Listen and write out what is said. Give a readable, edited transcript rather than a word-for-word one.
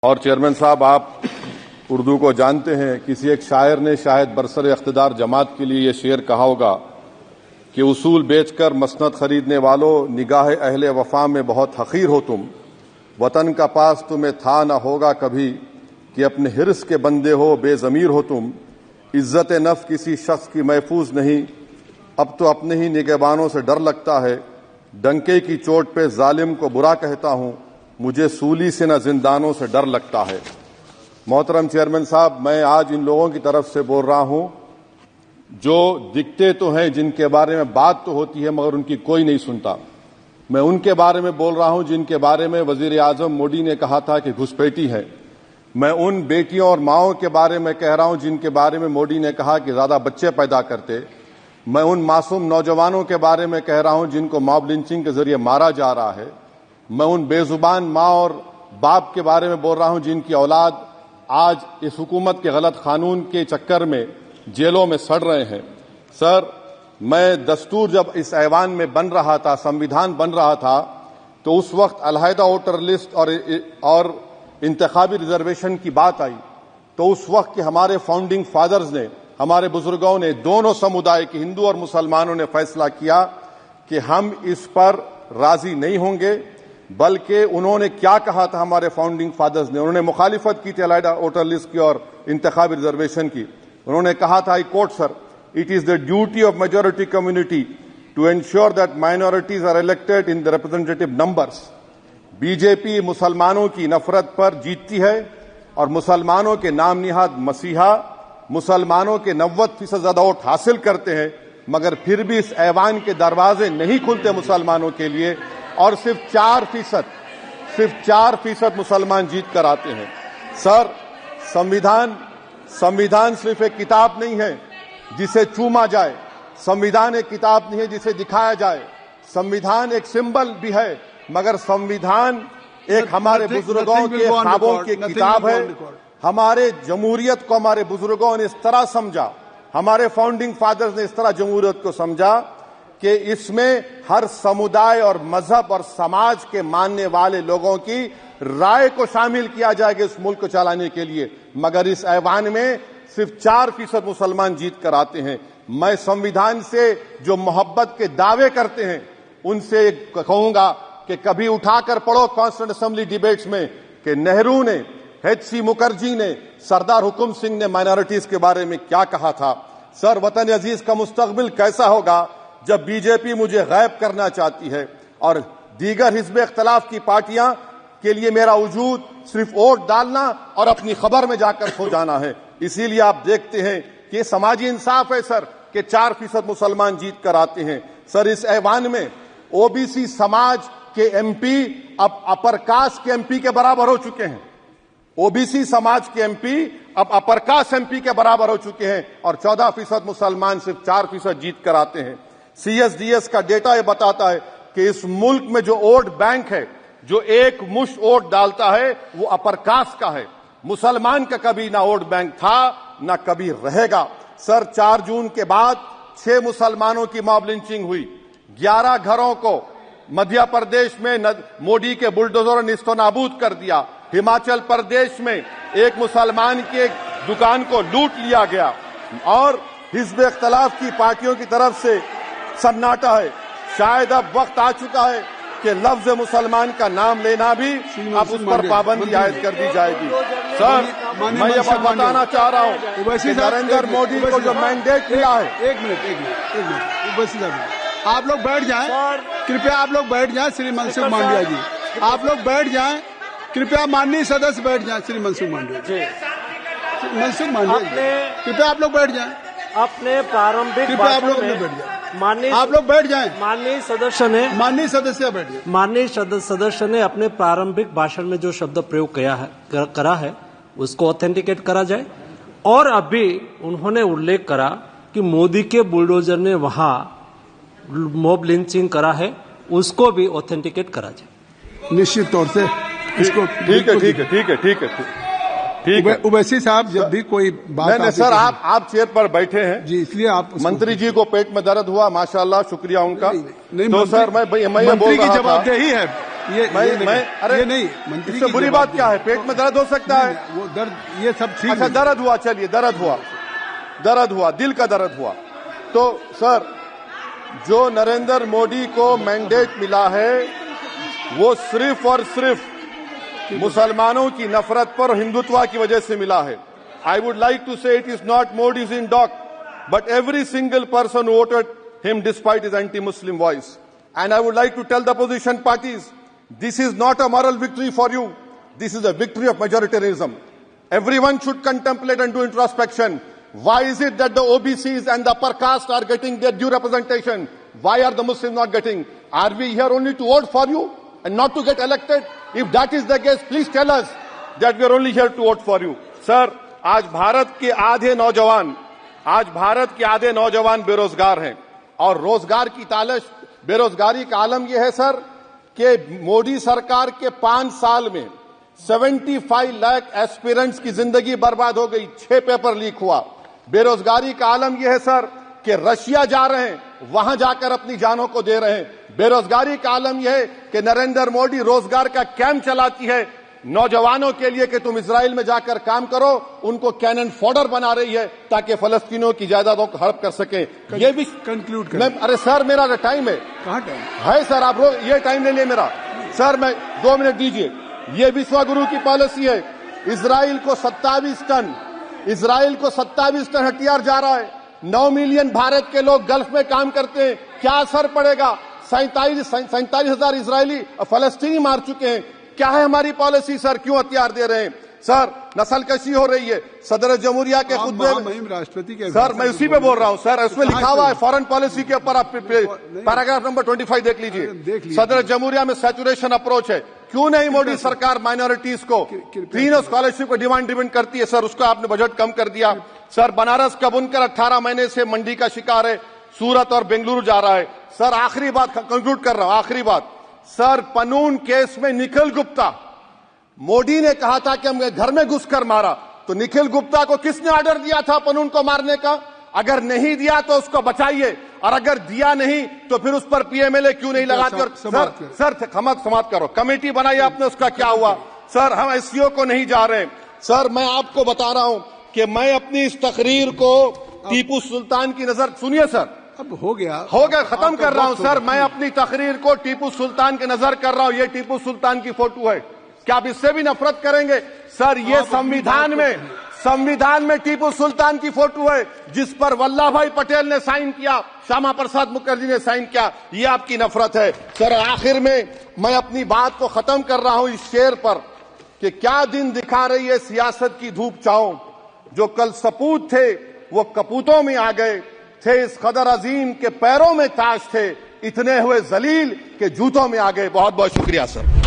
और चेयरमैन साहब, आप उर्दू को जानते हैं। किसी एक शायर ने शायद बरसर इख्तिदार जमात के लिए ये शेर कहा होगा कि उसूल बेचकर मसनद खरीदने वालों, निगाह अहले वफा में बहुत हकीर हो तुम। वतन का पास तुम्हें था न होगा कभी कि अपने हिर्स के बंदे हो, बेजमीर हो तुम। इज्जत नफ्स किसी शख्स की महफूज नहीं, अब तो अपने ही निगहबानों से डर लगता है। डंके की चोट पे जालिम को बुरा कहता हूं, मुझे सूली से न जिंदानों से डर लगता है। मोहतरम चेयरमैन साहब, मैं आज इन लोगों की तरफ से बोल रहा हूं जो दिखते तो हैं, जिनके बारे में बात तो होती है मगर उनकी कोई नहीं सुनता। मैं उनके बारे में बोल रहा हूं जिनके बारे में वजीर आजम मोदी ने कहा था कि घुसपैठी है। मैं उन बेटियों और माओं के बारे में कह रहा हूं जिनके बारे में मोदी ने कहा कि ज्यादा बच्चे पैदा करते। मैं उन मासूम नौजवानों के बारे में कह रहा हूं जिनको मॉब लिंचिंग के जरिए मारा जा रहा है। मैं उन बेजुबान माँ और बाप के बारे में बोल रहा हूं जिनकी औलाद आज इस हुकूमत के गलत कानून के चक्कर में जेलों में सड़ रहे हैं। सर, मैं दस्तूर जब इस ऐवान में बन रहा था, संविधान बन रहा था, तो उस वक्त अलहदा वोटर लिस्ट और इंतखाबी रिजर्वेशन की बात आई तो उस वक्त के हमारे फाउंडिंग फादर्स ने, हमारे बुजुर्गों ने, दोनों समुदाय के हिंदू और मुसलमानों ने फैसला किया कि हम इस पर राजी नहीं होंगे। बल्कि उन्होंने क्या कहा था हमारे फाउंडिंग फादर्स ने, उन्होंने मुखालिफत की थी अलहदा वोटर लिस्ट की और इंतखाबी रिजर्वेशन की। उन्होंने कहा था, I quote sir, it is the duty of majority community to ensure that minorities are elected in the representative numbers. BJP मुसलमानों की नफरत पर जीतती है और मुसलमानों के नाम निहाद मसीहा मुसलमानों के 90% ज्यादा वोट हासिल करते हैं, मगर फिर भी इस ऐवान के दरवाजे नहीं खुलते मुसलमानों के लिए और सिर्फ 4% मुसलमान जीत कर आते हैं। सर, संविधान सिर्फ एक किताब नहीं है जिसे चूमा जाए, संविधान एक किताब नहीं है जिसे दिखाया जाए, संविधान एक सिंबल भी है, मगर संविधान एक हमारे बुजुर्गों के ख्वाबों की किताब है। हमारे जमहूरियत को हमारे बुजुर्गों ने इस तरह समझा, हमारे फाउंडिंग फादर्स ने इस तरह जमहूरियत को समझा कि इसमें हर समुदाय और मजहब और समाज के मानने वाले लोगों की राय को शामिल किया जाएगा इस मुल्क को चलाने के लिए। मगर इस ऐवान में सिर्फ 4% मुसलमान जीत कर आते हैं। मैं संविधान से जो मोहब्बत के दावे करते हैं उनसे कहूंगा कि कभी उठाकर पढ़ो कॉन्स्टिट्यूएंट असेंबली डिबेट्स में कि नेहरू ने, H.C. मुखर्जी ने, सरदार हुकुम सिंह ने माइनॉरिटीज के बारे में क्या कहा था। सर, वतन अजीज का मुस्तकबिल कैसा होगा जब बीजेपी मुझे गायब करना चाहती है और दीगर हिज़्ब इख्तिलाफ की पार्टियां के लिए मेरा वजूद सिर्फ वोट डालना और अपनी खबर में जाकर सो जाना है। इसीलिए आप देखते हैं कि समाजी इंसाफ है सर कि 4% मुसलमान जीत कर आते हैं। सर, इस ऐवान में ओबीसी समाज के एमपी अब अपर कास्ट के एमपी के बराबर हो चुके हैं। ओबीसी समाज के एमपी अब अपर कास्ट एमपी के बराबर हो चुके हैं और 14% मुसलमान सिर्फ 4% जीत कर आते हैं। CSDS का डेटा यह बताता है कि इस मुल्क में जो वोट बैंक है, जो एक मुश्त वोट डालता है, वो अपर कास्ट का है। मुसलमान का कभी ना वोट बैंक था ना कभी रहेगा। सर, 4 जून के बाद 6 मुसलमानों की मॉब लिंचिंग हुई। 11 घरों को मध्य प्रदेश में मोदी के बुलडोजर ने निस्तनाबूद कर दिया। हिमाचल प्रदेश में एक मुसलमान की एक दुकान को लूट लिया गया और हिज़्ब इख्तिलाफ की पार्टियों की तरफ से सन्नाटा है। शायद अब वक्त आ चुका है कि लफ्ज मुसलमान का नाम लेना भी अब उस पर पाबंदी आयद कर दी जाएगी। सर, मैं ये बात बताना चाह रहा हूं कि नरेंद्र मोदी को जो मैंडेट मिला है। एक मिनट, आप लोग बैठ जाएं, कृपया आप लोग बैठ जाएं। श्री मनसुख मांडविया जी, आप लोग बैठ जाएं, कृपया माननीय सदस्य बैठ जाएं। श्री मनसुख मांडविया जी, कृपया आप लोग बैठ जाएं। अपने प्रारंभिक आप लोग बैठ जाएं, आप लोग बैठ जाएं। माननीय सदस्य ने अपने प्रारंभिक भाषण में जो शब्द प्रयोग करा है उसको ऑथेंटिकेट करा जाए। और अभी उन्होंने उल्लेख करा कि मोदी के बुलडोजर ने वहां मॉब लिंचिंग करा है, उसको भी ऑथेंटिकेट करा जाए। निश्चित तौर से इसको ठीक है। उवैसी साहब, जब भी कोई बात नहीं सर, आप चेयर पर बैठे हैं जी, इसलिए आप मंत्री जी को पेट में दर्द हुआ, माशाल्लाह, शुक्रिया उनका। नहीं, तो सर, मैं ये बोल रहा था, जवाबदेही है। ये नहीं मंत्री, इससे बुरी बात क्या है? पेट में दर्द हो सकता है, वो दर्द, ये सब ठीक। अच्छा, दर्द हुआ, चलिए दर्द हुआ, दिल का दर्द हुआ। तो सर, जो नरेंद्र मोदी को मैंडेट मिला है वो सिर्फ और सिर्फ मुसलमानों की नफरत पर हिंदुत्व की वजह से मिला है। I would like to say it is not Modi's in dock, but every single person voted him despite his anti Muslim voice. And I would like to tell the opposition parties, this is not a moral victory for you. This is a victory of majoritarianism. Everyone should contemplate and do introspection. Why is it that the OBCs and the upper caste are getting their due representation? Why are the Muslims not getting? Are we here only to vote for you and not to get elected? If that is the case, please tell us that we are only here to vote for you. Sir, आज भारत के आधे नौजवान बेरोजगार हैं और रोजगार की तालाश, बेरोजगारी का आलम यह है सर कि मोदी सरकार के 5 साल में 75 लाख एस्पिरेंट्स की जिंदगी बर्बाद हो गई, 6 पेपर लीक हुआ। बेरोजगारी का आलम यह है सर कि रशिया जा रहे हैं, वहां जाकर अपनी जानों को दे रहे हैं। बेरोजगारी का आलम यह है कि नरेंद्र मोदी रोजगार का कैंप चलाती है नौजवानों के लिए कि तुम इजराइल में जाकर काम करो, उनको कैनन फॉडर बना रही है ताकि फलस्तीनियों की जायदादों को हड़प कर सकें। ये भी कंक्लूड करें। अरे सर, मेरा टाइम है। कहाँ टाइम है सर? आप ये टाइम ले लिए मेरा। सर, मैं 2 मिनट दीजिए। ये विश्वगुरु की पॉलिसी है। इजराइल को 27 टन हथियार जा रहा है। 9 मिलियन भारत के लोग गल्फ में काम करते हैं, क्या असर पड़ेगा? 47,000 इजरायली फलस्तीनी मार चुके हैं। क्या है हमारी पॉलिसी सर? क्यों हथियार दे रहे हैं? सर, नस्लकशी हो रही है। सदर जमहूरिया के खुतबे में राष्ट्रपति के, सर मैं उसी पे बोल रहा हूं सर, उसमें लिखा हुआ है फॉरेन पॉलिसी के ऊपर, आप पैराग्राफ नंबर 25 देख लीजिए। सदर जमहूरिया में सैचुरेशन अप्रोच है। क्यों नहीं मोदी सरकार माइनॉरिटीज को फ्री स्कॉलरशिप को डिमांड करती है सर? उसको आपने बजट कम कर दिया। सर, बनारस का बुनकर 18 महीने से मंडी का शिकार है, सूरत और बेंगलुरु जा रहा है। सर, आखिरी बात कंक्लूड कर रहा हूं, आखिरी बात सर, पनून केस में निखिल गुप्ता, मोदी ने कहा था कि हम घर में घुसकर मारा, तो निखिल गुप्ता को किसने ऑर्डर दिया था पनून को मारने का? अगर नहीं दिया तो उसको बचाइए, और अगर दिया नहीं तो फिर उस पर पीएमएलए क्यों नहीं लगाते? सर समाप्त करो। कमेटी बनाई आपने, उसका क्या हुआ? सर, हम एससीओ को नहीं जा रहे। सर, मैं आपको बता रहा हूं कि मैं अपनी इस तकरीर को टीपू सुल्तान की नजर, सुनिए सर, अब हो गया, खत्म कर रहा हूं सर। मैं अपनी तकरीर को टीपू सुल्तान के नजर कर रहा हूं। ये टीपू सुल्तान की फोटो है, क्या आप इससे भी नफरत करेंगे? सर, ये संविधान में टीपू सुल्तान की फोटो है जिस पर वल्लभ भाई पटेल ने साइन किया, श्यामा प्रसाद मुखर्जी ने साइन किया। ये आपकी नफरत है सर। आखिर में मैं अपनी बात को खत्म कर रहा हूं इस शेर पर कि क्या दिन दिखा रही है सियासत की धूप छांव। जो कल सपूत थे वो कपूतों में आ गए, थे इस कदर अजीम के पैरों में ताज थे, इतने हुए जलील के जूतों में आ गए। बहुत बहुत शुक्रिया सर।